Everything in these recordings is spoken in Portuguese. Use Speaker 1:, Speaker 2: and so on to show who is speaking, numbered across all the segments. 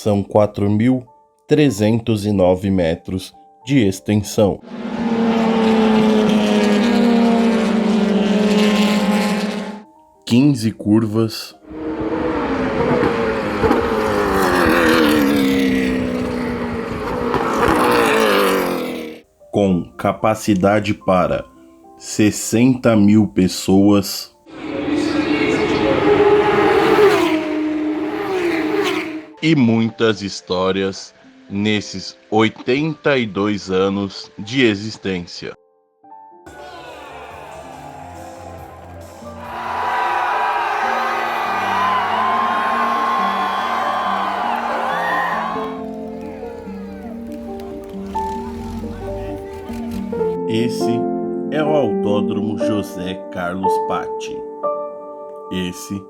Speaker 1: São 4.309 metros de extensão. Quinze curvas, com capacidade para 60.000 pessoas, e muitas histórias nesses 82 anos de existência. Esse é o Autódromo José Carlos Patti. Esse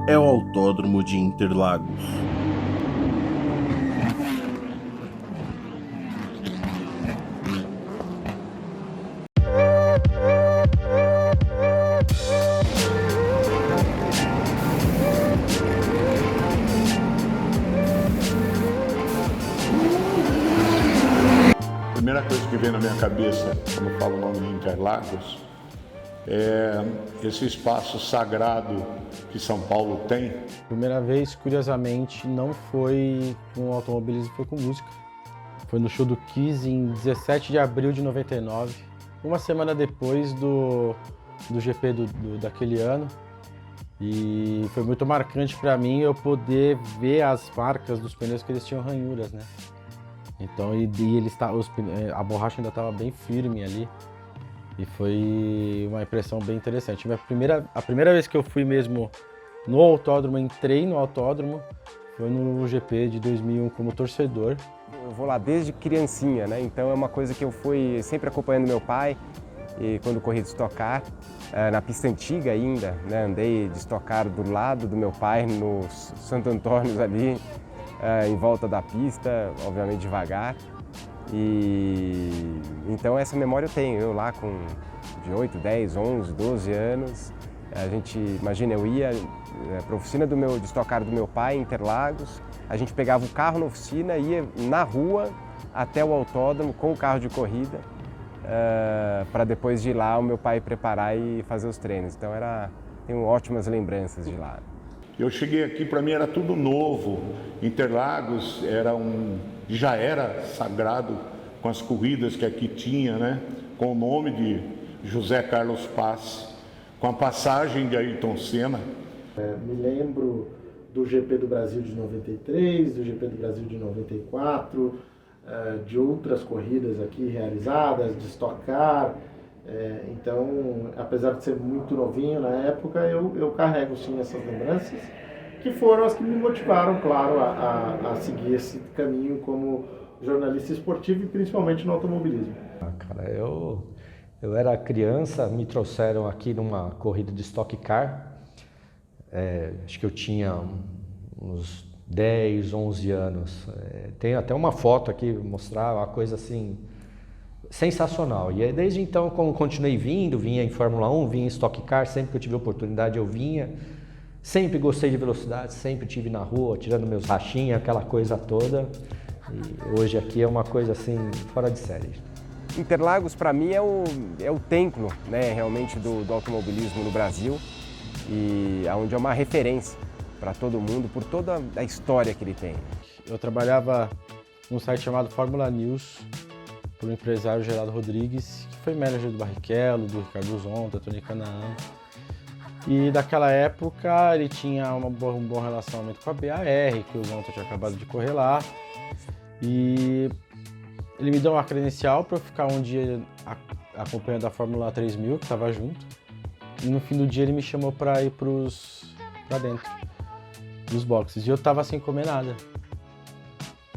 Speaker 1: é o Autódromo de Interlagos.
Speaker 2: A primeira coisa que vem na minha cabeça quando eu falo o nome de Interlagos é esse espaço sagrado que São Paulo tem.
Speaker 3: Primeira vez, curiosamente, não foi com automobilismo, foi com música. Foi no show do Kiss em 17 de abril de 99, uma semana depois do GP daquele ano. E foi muito marcante para mim eu poder ver as marcas dos pneus que eles tinham ranhuras, né? Então, a borracha ainda estava bem firme ali. E foi uma impressão bem interessante. A primeira vez que eu fui mesmo no autódromo, entrei no autódromo, foi no GP de 2001 como torcedor.
Speaker 4: Eu vou lá desde criancinha, né? Então é uma coisa que eu fui sempre acompanhando meu pai, e quando corri de Stock Car, na pista antiga ainda, né? Andei de Stock Car do lado do meu pai, no Santo Antônio ali, em volta da pista, obviamente devagar. E então essa memória eu tenho, eu lá com de 8, 10, 11, 12 anos, a gente, imagina, eu ia para a oficina de Stock Car do meu pai, em Interlagos, a gente pegava o carro na oficina, ia na rua até o autódromo com o carro de corrida, para depois de ir lá o meu pai preparar e fazer os treinos. Então tenho ótimas lembranças de lá.
Speaker 2: Eu cheguei aqui, para mim era tudo novo. Interlagos já era sagrado com as corridas que aqui tinha, né? Com o nome de José Carlos Passe, com a passagem de Ayrton Senna.
Speaker 5: Me lembro do GP do Brasil de 93, do GP do Brasil de 94, de outras corridas aqui realizadas, de Stock Car. Então, apesar de ser muito novinho na época, eu carrego sim essas lembranças, que foram as que me motivaram, claro, a seguir esse caminho como jornalista esportivo e principalmente no automobilismo.
Speaker 6: Cara, eu era criança, me trouxeram aqui numa corrida de Stock Car, acho que eu tinha uns 10, 11 anos. Tem até uma foto aqui, mostrar uma coisa assim sensacional. E aí, desde então, como continuei vinha em Fórmula 1, vinha em Stock Car, sempre que eu tive oportunidade eu vinha. Sempre gostei de velocidade, sempre tive na rua, tirando meus rachinhos, aquela coisa toda. E hoje aqui é uma coisa assim, fora de série.
Speaker 4: Interlagos, para mim, é o templo, né, realmente do automobilismo no Brasil, e onde é uma referência para todo mundo, por toda a história que ele tem.
Speaker 3: Eu trabalhava num site chamado Fórmula News, por um empresário, Geraldo Rodrigues, que foi manager do Barrichello, do Ricardo Zonta, Tony Canaan. E daquela época ele tinha um bom relacionamento com a BAR, que o Zonta tinha acabado de correr lá. E ele me deu uma credencial para eu ficar um dia acompanhando a Fórmula 3000, que estava junto. E no fim do dia ele me chamou para ir para dentro dos boxes. E eu tava sem comer nada.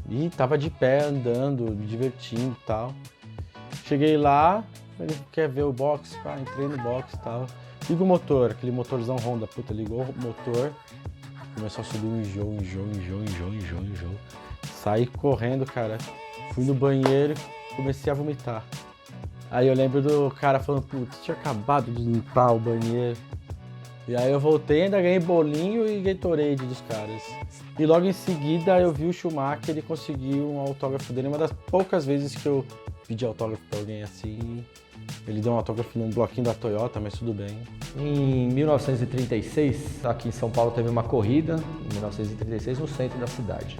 Speaker 3: E tava de pé, andando, me divertindo e tal. Cheguei lá, ele quer ver o box, entrei no box e tal. Liga o motor, aquele motorzão Honda, ligou o motor, começou a subir um enjoo. Saí correndo, cara, fui no banheiro, comecei a vomitar. Aí eu lembro do cara falando, putz, tinha acabado de limpar o banheiro. E aí eu voltei, ainda ganhei bolinho e Gatorade dos caras. E logo em seguida eu vi o Schumacher e consegui um autógrafo dele. Uma das poucas vezes que eu pedi autógrafo pra alguém assim. Ele deu um autógrafo num bloquinho da Toyota, mas tudo bem.
Speaker 6: Em 1936, aqui em São Paulo teve uma corrida, em 1936, no centro da cidade.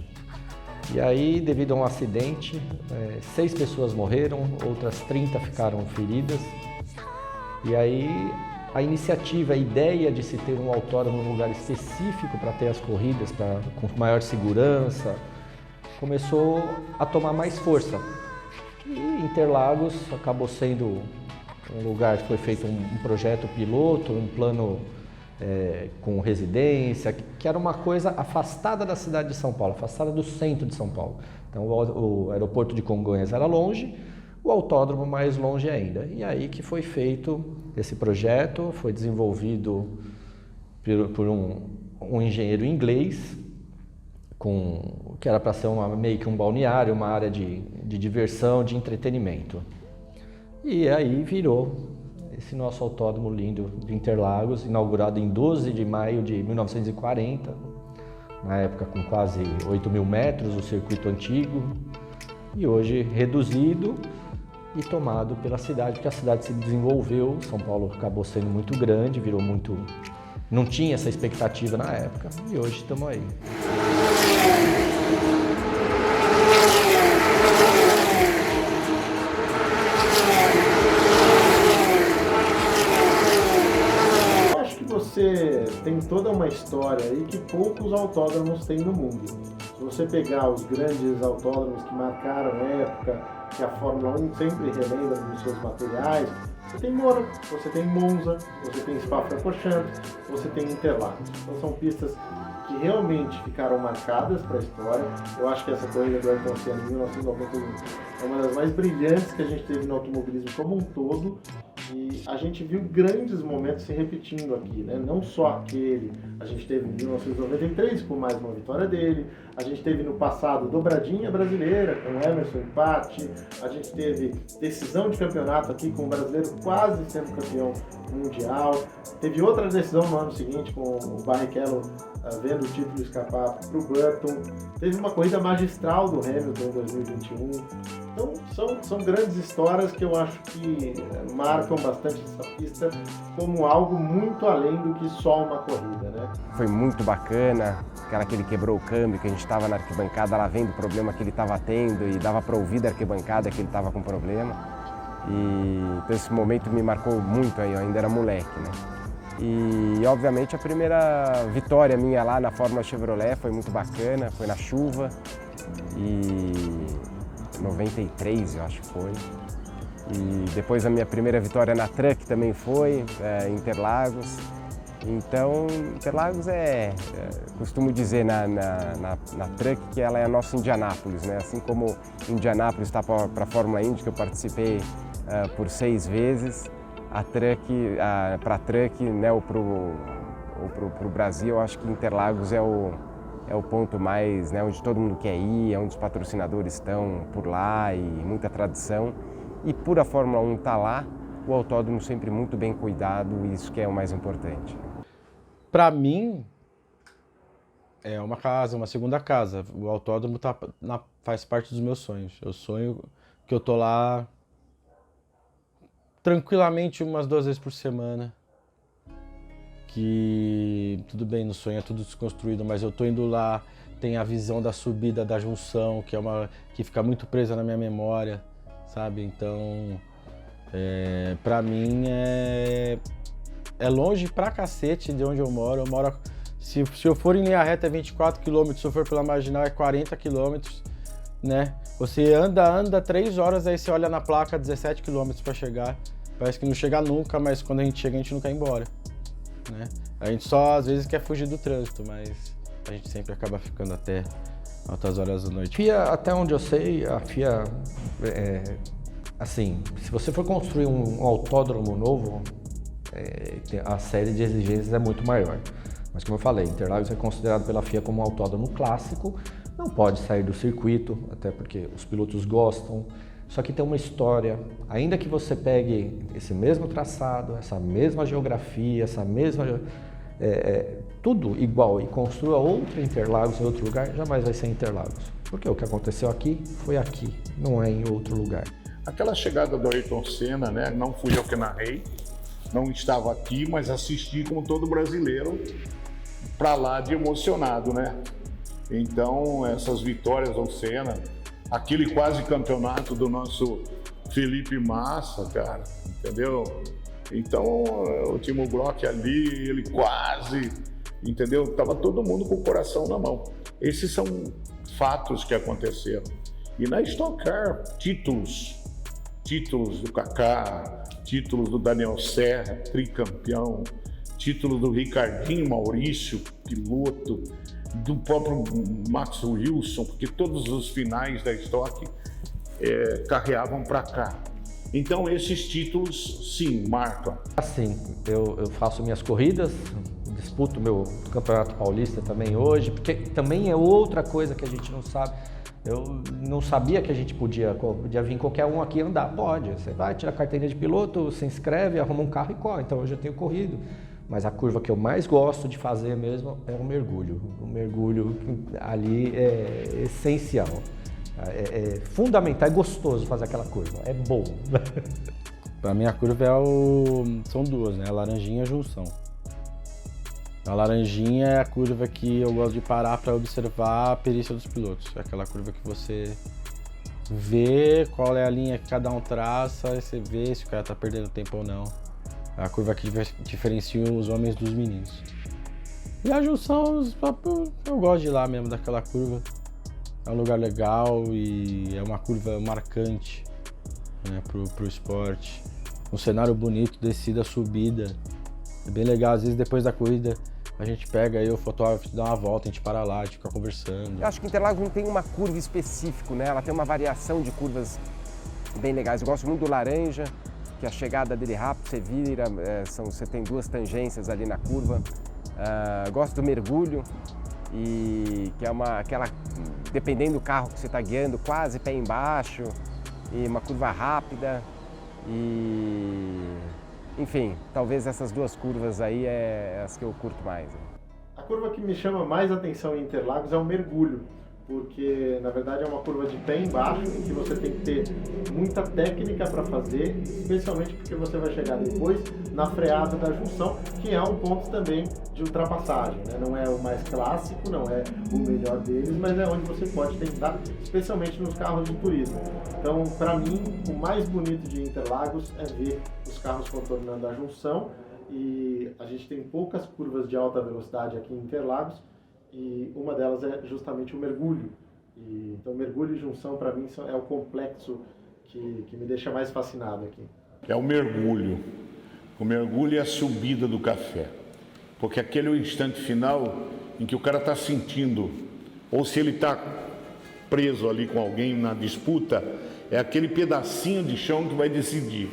Speaker 6: E aí, devido a um acidente, 6 pessoas morreram, outras 30 ficaram feridas. E aí, a iniciativa, a ideia de se ter um autódromo num lugar específico para ter as corridas com maior segurança, começou a tomar mais força. E Interlagos acabou sendo um lugar que foi feito um projeto piloto, um plano com residência, que era uma coisa afastada da cidade de São Paulo, afastada do centro de São Paulo. Então o aeroporto de Congonhas era longe, o autódromo mais longe ainda. E aí que foi feito esse projeto, foi desenvolvido por um engenheiro inglês, que era para ser meio que um balneário, uma área de diversão, de entretenimento. E aí virou esse nosso autódromo lindo de Interlagos, inaugurado em 12 de maio de 1940, na época com quase 8.000 metros, o circuito antigo, e hoje reduzido e tomado pela cidade, porque a cidade se desenvolveu, São Paulo acabou sendo muito grande, virou muito... não tinha essa expectativa na época, e hoje estamos aí.
Speaker 5: Você tem toda uma história aí que poucos autódromos têm no mundo. Se você pegar os grandes autódromos que marcaram a época, que a Fórmula 1 sempre relembra dos seus materiais, você tem Mônaco, você tem Monza, você tem Spa-Francorchamps, você tem Interlagos. Então são pistas que realmente ficaram marcadas para a história. Eu acho que essa corrida do Ayrton Senna em 1991 é uma das mais brilhantes que a gente teve no automobilismo como um todo. E a gente viu grandes momentos se repetindo aqui, né? Não só aquele, a gente teve em 1993 com mais uma vitória dele, a gente teve no passado dobradinha brasileira com Emerson e Patti, a gente teve decisão de campeonato aqui com o brasileiro quase sendo campeão mundial, teve outra decisão no ano seguinte com o Barrichello vendo o título escapar para o Button, teve uma corrida magistral do Hamilton em 2021. Então são grandes histórias que eu acho que marcam bastante essa pista como algo muito além do que só uma corrida, né?
Speaker 4: Foi muito bacana, aquela que ele quebrou o câmbio, que a gente estava na arquibancada lá vendo o problema que ele estava tendo e dava para ouvir da arquibancada que ele estava com problema. Então esse momento me marcou muito aí, eu ainda era moleque, né? E obviamente a primeira vitória minha lá na Fórmula Chevrolet foi muito bacana, foi na chuva e 93 eu acho que foi. E depois a minha primeira vitória na Truck também foi, em Interlagos. Então Interlagos costumo dizer na Truck que ela é a nossa Indianápolis, né? Assim como Indianápolis está para a Fórmula Indy, que eu participei por 6 vezes, para a Truck, né, ou para o Brasil, eu acho que Interlagos é o ponto mais, né, onde todo mundo quer ir, é onde os patrocinadores estão por lá e muita tradição. E por a Fórmula 1 estar lá, o autódromo sempre muito bem cuidado, e isso que é o mais importante.
Speaker 3: Para mim, é uma casa, uma segunda casa. O autódromo faz parte dos meus sonhos. Eu sonho que eu tô lá tranquilamente umas 2 vezes por semana. Que tudo bem, no sonho é tudo desconstruído, mas eu tô indo lá, tem a visão da subida da junção, que fica muito presa na minha memória, sabe? Então, pra mim é longe pra cacete de onde eu moro. Se eu for em linha reta é 24 km, se eu for pela marginal é 40 km, né? Você anda 3 horas, aí você olha na placa 17 km pra chegar. Parece que não chega nunca, mas quando a gente chega, a gente não quer ir embora, né? A gente só às vezes quer fugir do trânsito, mas a gente sempre acaba ficando até altas horas da noite.
Speaker 6: FIA, até onde eu sei, a FIA, assim, se você for construir um autódromo novo, a série de exigências é muito maior. Mas como eu falei, Interlagos é considerado pela FIA como um autódromo clássico, não pode sair do circuito, até porque os pilotos gostam. Só que tem uma história, ainda que você pegue esse mesmo traçado, essa mesma geografia, tudo igual e construa outra Interlagos em outro lugar, jamais vai ser Interlagos. Porque o que aconteceu aqui foi aqui, não é em outro lugar.
Speaker 2: Aquela chegada do Ayrton Senna, né? Não fui eu que narrei, não estava aqui, mas assisti como todo brasileiro, para lá de emocionado, né? Então, essas vitórias do Senna, aquele quase campeonato do nosso Felipe Massa, cara, entendeu? Então, o Timo Glock ali, ele quase, entendeu? Tava todo mundo com o coração na mão. Esses são fatos que aconteceram. E na Stock Car, títulos do Kaká, títulos do Daniel Serra, tricampeão, títulos do Ricardinho Maurício, piloto, do próprio Max Wilson, porque todos os finais da Stock carreavam para cá. Então esses títulos, sim, marcam.
Speaker 6: Assim, eu faço minhas corridas, disputo meu Campeonato Paulista também hoje, porque também é outra coisa que a gente não sabe. Eu não sabia que a gente podia vir qualquer um aqui andar. Pode, você vai, tira a carteirinha de piloto, se inscreve, arruma um carro e corre. Então hoje eu tenho corrido. Mas a curva que eu mais gosto de fazer mesmo é o mergulho. O mergulho ali é essencial. É fundamental, é gostoso fazer aquela curva, é bom.
Speaker 3: Pra mim a curva são duas, né? A laranjinha e a junção. A laranjinha é a curva que eu gosto de parar para observar a perícia dos pilotos. É aquela curva que você vê qual é a linha que cada um traça, e você vê se o cara tá perdendo tempo ou não. É a curva que diferencia os homens dos meninos. E a junção, eu gosto de ir lá mesmo, daquela curva. É um lugar legal e é uma curva marcante, né, pro esporte. Um cenário bonito, descida, subida. É bem legal, às vezes depois da corrida a gente pega aí o fotógrafo, dá uma volta, a gente para lá, a gente fica conversando.
Speaker 4: Eu acho que Interlagos não tem uma curva específica, né? Ela tem uma variação de curvas bem legais. Eu gosto muito do laranja, que a chegada dele rápido, você vira, você tem duas tangências ali na curva. Gosto do mergulho, e que é aquela, dependendo do carro que você está guiando, quase pé embaixo, e uma curva rápida. Enfim, talvez essas duas curvas aí é as que eu curto mais.
Speaker 5: A curva que me chama mais atenção em Interlagos é o mergulho, porque na verdade é uma curva de pé embaixo, em que você tem que ter muita técnica para fazer, especialmente porque você vai chegar depois na freada da junção, que é um ponto também de ultrapassagem, né? Não é o mais clássico, não é o melhor deles, mas é onde você pode tentar, especialmente nos carros de turismo. Então, para mim, o mais bonito de Interlagos é ver os carros contornando a junção, e a gente tem poucas curvas de alta velocidade aqui em Interlagos, e uma delas é justamente o mergulho. Então, mergulho e junção, para mim, é o complexo que me deixa mais fascinado aqui.
Speaker 2: É o mergulho. O mergulho é a subida do café. Porque aquele é o instante final em que o cara está sentindo, ou se ele está preso ali com alguém na disputa, é aquele pedacinho de chão que vai decidir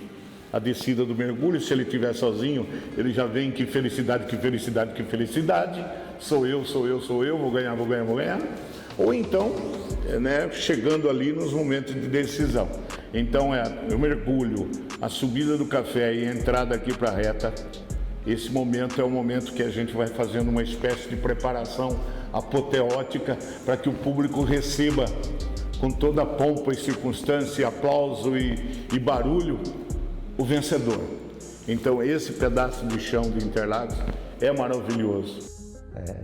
Speaker 2: a descida do mergulho. Se ele estiver sozinho, ele já vem, que felicidade, que felicidade, que felicidade. Sou eu, vou ganhar. Ou então, né, chegando ali nos momentos de decisão. Então o mergulho, a subida do café e a entrada aqui para a reta. Esse momento é o momento que a gente vai fazendo uma espécie de preparação apoteótica para que o público receba com toda a pompa e circunstância, aplauso e barulho o vencedor. Então esse pedaço de chão de Interlagos é maravilhoso.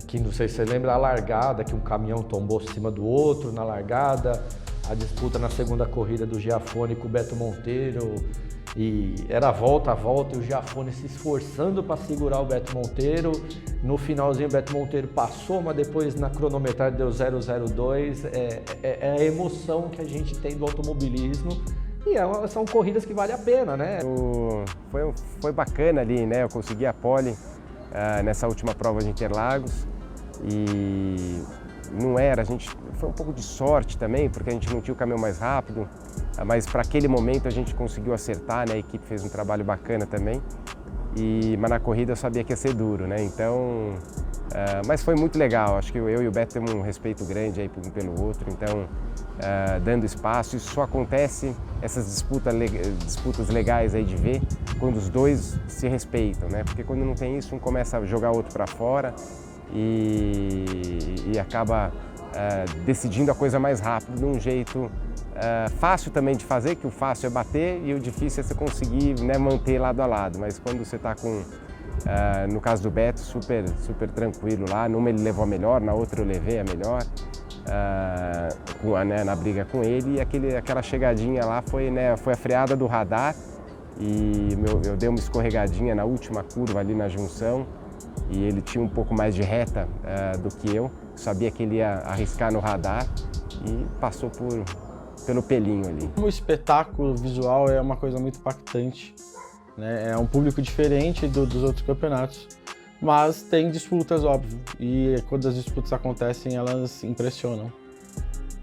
Speaker 6: Que não sei se você lembra a largada, que um caminhão tombou em cima do outro na largada, a disputa na segunda corrida do Giafone com o Beto Monteiro, e era volta a volta e o Giafone se esforçando para segurar o Beto Monteiro. No finalzinho o Beto Monteiro passou, mas depois na cronometragem deu 002. É a emoção que a gente tem do automobilismo, e são corridas que vale a pena, né?
Speaker 4: Foi bacana ali, né? Eu consegui a pole nessa última prova de Interlagos, e foi um pouco de sorte também, porque a gente não tinha o caminhão mais rápido, mas para aquele momento a gente conseguiu acertar, né? A equipe fez um trabalho bacana também, mas na corrida eu sabia que ia ser duro, né? Então, mas foi muito legal. Acho que eu e o Beto temos um respeito grande aí um pelo outro, então dando espaço. Isso só acontece, essas disputas legais aí de ver, quando os dois se respeitam, né? Porque quando não tem isso, um começa a jogar o outro para fora e acaba decidindo a coisa mais rápido, de um jeito fácil também de fazer, que o fácil é bater e o difícil é você conseguir, né, manter lado a lado. Mas quando você está com, no caso do Beto, super tranquilo lá, numa ele levou a melhor, na outra eu levei a melhor, na briga com ele, e aquela chegadinha lá foi a freada do radar, e eu dei uma escorregadinha na última curva ali na junção, e ele tinha um pouco mais de reta do que eu, sabia que ele ia arriscar no radar e passou pelo pelinho ali.
Speaker 3: O espetáculo visual é uma coisa muito impactante, né? É um público diferente dos outros campeonatos, mas tem disputas, óbvio, e quando as disputas acontecem, elas impressionam,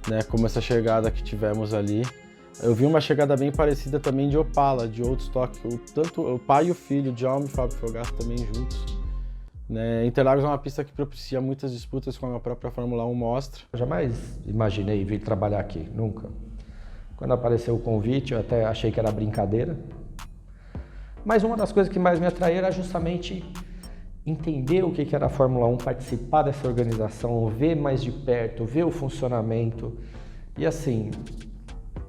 Speaker 3: né? Como essa chegada que tivemos ali. Eu vi uma chegada bem parecida também de Opala, de Old Stock, tanto o pai e o filho, Djalma e Fábio Fogaça, também juntos. Né? Interlagos é uma pista que propicia muitas disputas, como a própria Fórmula 1 mostra.
Speaker 6: Eu jamais imaginei vir trabalhar aqui, nunca. Quando apareceu o convite, eu até achei que era brincadeira. Mas uma das coisas que mais me atraiu era justamente entender o que era a Fórmula 1, participar dessa organização, ver mais de perto, ver o funcionamento. E assim,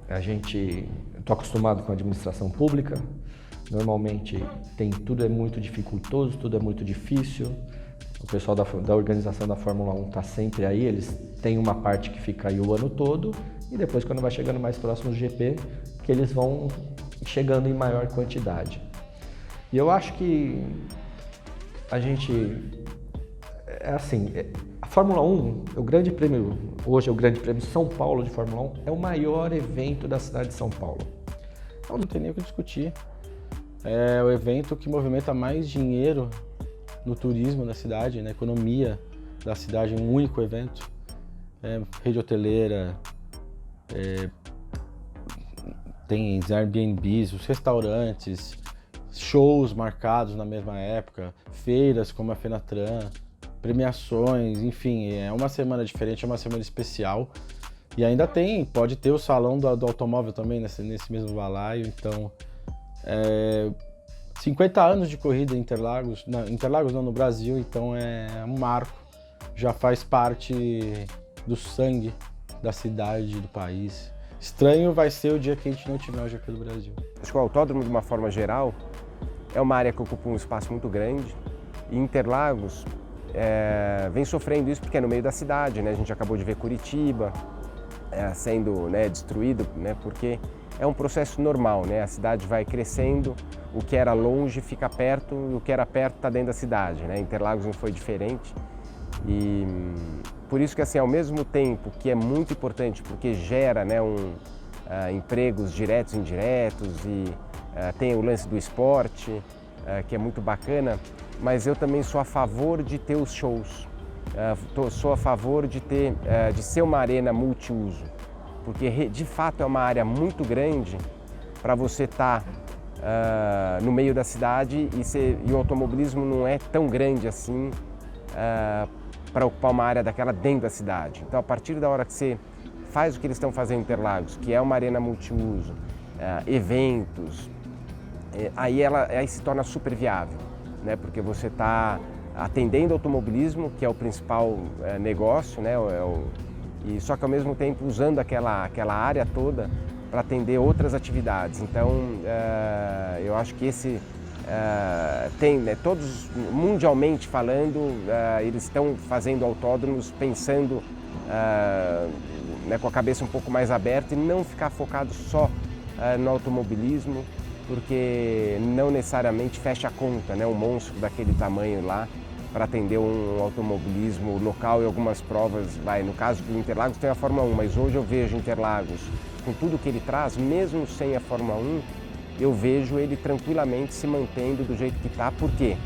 Speaker 6: eu tô acostumado com a administração pública, normalmente tudo é muito dificultoso, tudo é muito difícil. O pessoal da organização da Fórmula 1 está sempre aí, eles têm uma parte que fica aí o ano todo, e depois, quando vai chegando mais próximo do GP, que eles vão chegando em maior quantidade. E eu acho que a Fórmula 1, o Grande Prêmio, hoje é o Grande Prêmio São Paulo de Fórmula 1, é o maior evento da cidade de São Paulo.
Speaker 3: Então não tem nem o que discutir. É o evento que movimenta mais dinheiro no turismo da cidade, na economia da cidade, um único evento. Rede hoteleira, tem os Airbnbs, os restaurantes, shows marcados na mesma época, feiras como a Fenatran, premiações, enfim, é uma semana diferente, é uma semana especial. E ainda pode ter o salão do automóvel também nesse mesmo balaio, então 50 anos de corrida em Interlagos não, no Brasil, então é um marco, já faz parte do sangue da cidade, do país. Estranho vai ser o dia que a gente não tiver o GP do Brasil.
Speaker 4: Acho que o autódromo, de uma forma geral, é uma área que ocupa um espaço muito grande, e Interlagos vem sofrendo isso porque é no meio da cidade, né? A gente acabou de ver Curitiba sendo destruído, né? Porque é um processo normal, né? A cidade vai crescendo, o que era longe fica perto e o que era perto está dentro da cidade, né? Interlagos não foi diferente, e por isso que, assim, ao mesmo tempo que é muito importante porque gera, né, empregos diretos e indiretos, e tem o lance do esporte, que é muito bacana, mas eu também sou a favor de ter os shows, sou a favor de ser uma arena multiuso, porque de fato é uma área muito grande para você estar no meio da cidade, e o automobilismo não é tão grande assim para ocupar uma área daquela dentro da cidade. Então, a partir da hora que você faz o que eles estão fazendo em Interlagos, que é uma arena multiuso, eventos, aí se torna super viável, né? Porque você está atendendo o automobilismo, que é o principal negócio, né? Só que ao mesmo tempo usando aquela área toda para atender outras atividades. Então, eu acho que tem, né, todos, mundialmente falando, eles estão fazendo autódromos pensando né, com a cabeça um pouco mais aberta e não ficar focado só no automobilismo, porque não necessariamente fecha a conta, né, um monstro daquele tamanho lá para atender um automobilismo local e algumas provas. No caso do Interlagos tem a Fórmula 1, mas hoje eu vejo Interlagos com tudo que ele traz, mesmo sem a Fórmula 1, eu vejo ele tranquilamente se mantendo do jeito que está. Por quê?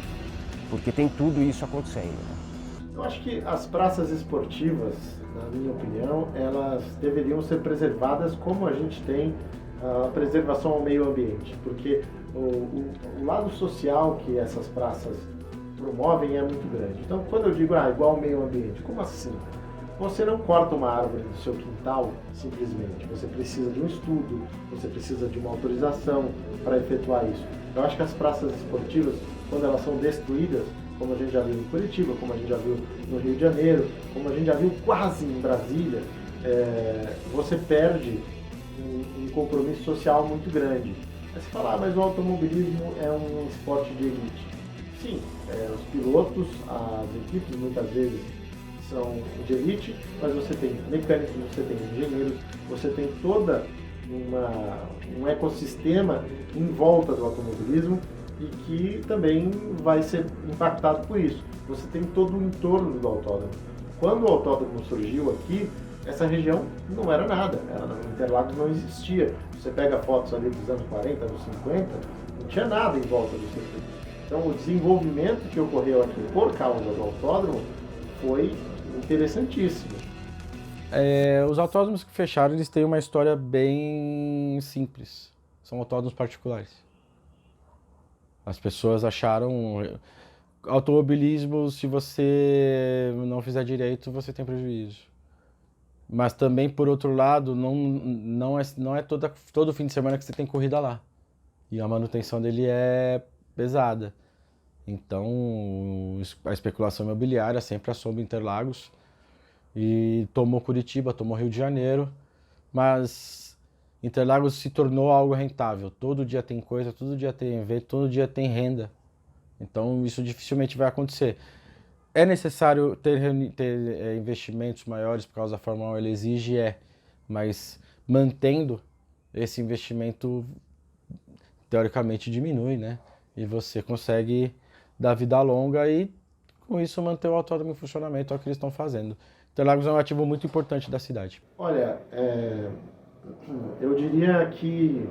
Speaker 4: Porque tem tudo isso acontecendo.
Speaker 5: Eu acho que as praças esportivas, na minha opinião, elas deveriam ser preservadas como a gente tem a preservação ao meio ambiente, porque o lado social que essas praças promovem é muito grande. Então, quando eu digo igual ao meio ambiente, como assim? Você não corta uma árvore do seu quintal simplesmente. Você precisa de um estudo, você precisa de uma autorização para efetuar isso. Eu acho que as praças esportivas, quando elas são destruídas, como a gente já viu em Curitiba, como a gente já viu no Rio de Janeiro, como a gente já viu quase em Brasília, você perde um compromisso social muito grande. Aí você fala, mas o automobilismo é um esporte de elite. Sim, os pilotos, as equipes muitas vezes são de elite, mas você tem mecânicos, você tem engenheiros, você tem toda um ecossistema em volta do automobilismo e que também vai ser impactado por isso. Você tem todo o entorno do autódromo. Quando o autódromo surgiu aqui, essa região não era nada, Interlagos não existia. Você pega fotos ali dos anos 40, anos 50, não tinha nada em volta do circuito. Então o desenvolvimento que ocorreu aqui por causa do autódromo foi interessantíssimo.
Speaker 3: Os autódromos que fecharam, eles têm uma história bem simples. São autódromos particulares. As pessoas acharam... Automobilismo, se você não fizer direito, você tem prejuízo. Mas também, por outro lado, não é todo fim de semana que você tem corrida lá. E a manutenção dele é pesada. Então, a especulação imobiliária sempre assombra Interlagos. E tomou Curitiba, tomou Rio de Janeiro. Mas Interlagos se tornou algo rentável. Todo dia tem coisa, todo dia tem evento, todo dia tem renda. Então, isso dificilmente vai acontecer. É necessário ter investimentos maiores por causa da Fórmula 1, ele exige, mas mantendo esse investimento, teoricamente diminui, né? E você consegue dar vida longa e, com isso, manter o autódromo em funcionamento, é o que eles estão fazendo. Interlagos é um ativo muito importante da cidade.
Speaker 5: Olha, eu diria que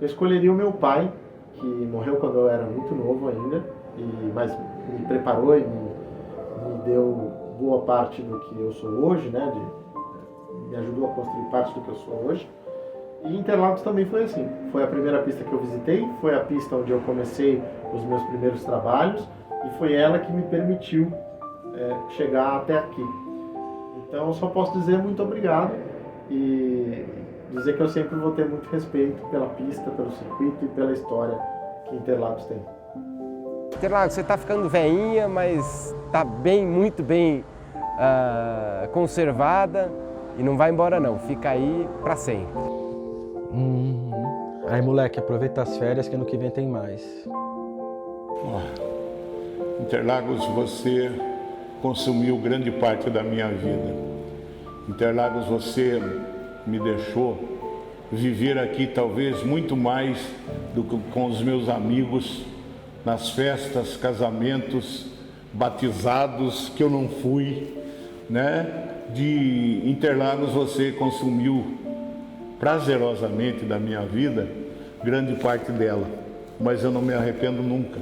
Speaker 5: eu escolheria o meu pai, que morreu quando eu era muito novo ainda, mas me preparou e me deu boa parte do que eu sou hoje, né? Me ajudou a construir parte do que eu sou hoje. E Interlagos também foi assim. Foi a primeira pista que eu visitei, foi a pista onde eu comecei os meus primeiros trabalhos e foi ela que me permitiu chegar até aqui. Então eu só posso dizer muito obrigado e dizer que eu sempre vou ter muito respeito pela pista, pelo circuito e pela história que Interlagos tem.
Speaker 4: Interlagos, você está ficando velhinha, mas está muito bem conservada e não vai embora não, fica aí para sempre.
Speaker 3: Aí, moleque, aproveita as férias que ano que vem tem mais.
Speaker 2: Interlagos, você consumiu grande parte da minha vida. Interlagos, você me deixou viver aqui talvez muito mais do que com os meus amigos, nas festas, casamentos, batizados que eu não fui, né? De Interlagos você consumiu prazerosamente da minha vida grande parte dela, mas eu não me arrependo nunca.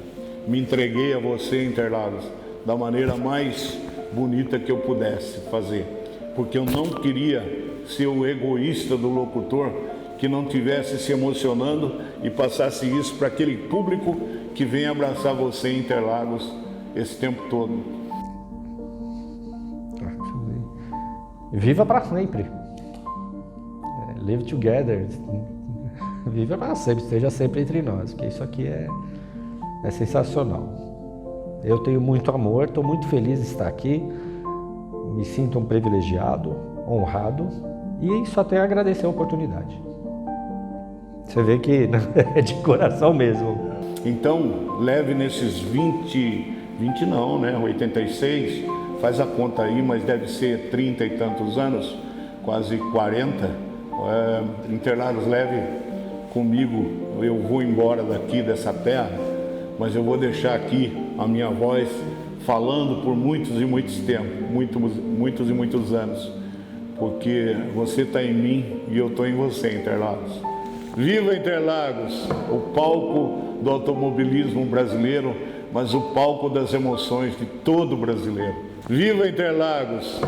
Speaker 2: Me entreguei a você, Interlagos, da maneira mais bonita que eu pudesse fazer, porque eu não queria ser o egoísta do locutor que não tivesse se emocionando e passasse isso para aquele público que vem abraçar você em Interlagos esse tempo todo.
Speaker 6: Viva para sempre. Live together. Viva para sempre, esteja sempre entre nós, porque isso aqui é sensacional. Eu tenho muito amor, estou muito feliz de estar aqui, me sinto um privilegiado, honrado e só tenho a agradecer a oportunidade. Você vê que é de coração mesmo.
Speaker 2: Então, leve nesses 20 não, né? 86, faz a conta aí, mas deve ser 30 e tantos anos, quase 40. Interlagos, leve comigo, eu vou embora daqui dessa terra, mas eu vou deixar aqui a minha voz falando por muitos e muitos tempos, muitos e muitos anos, porque você está em mim e eu estou em você, Interlagos. Viva Interlagos, o palco do automobilismo brasileiro, mas o palco das emoções de todo brasileiro. Viva Interlagos!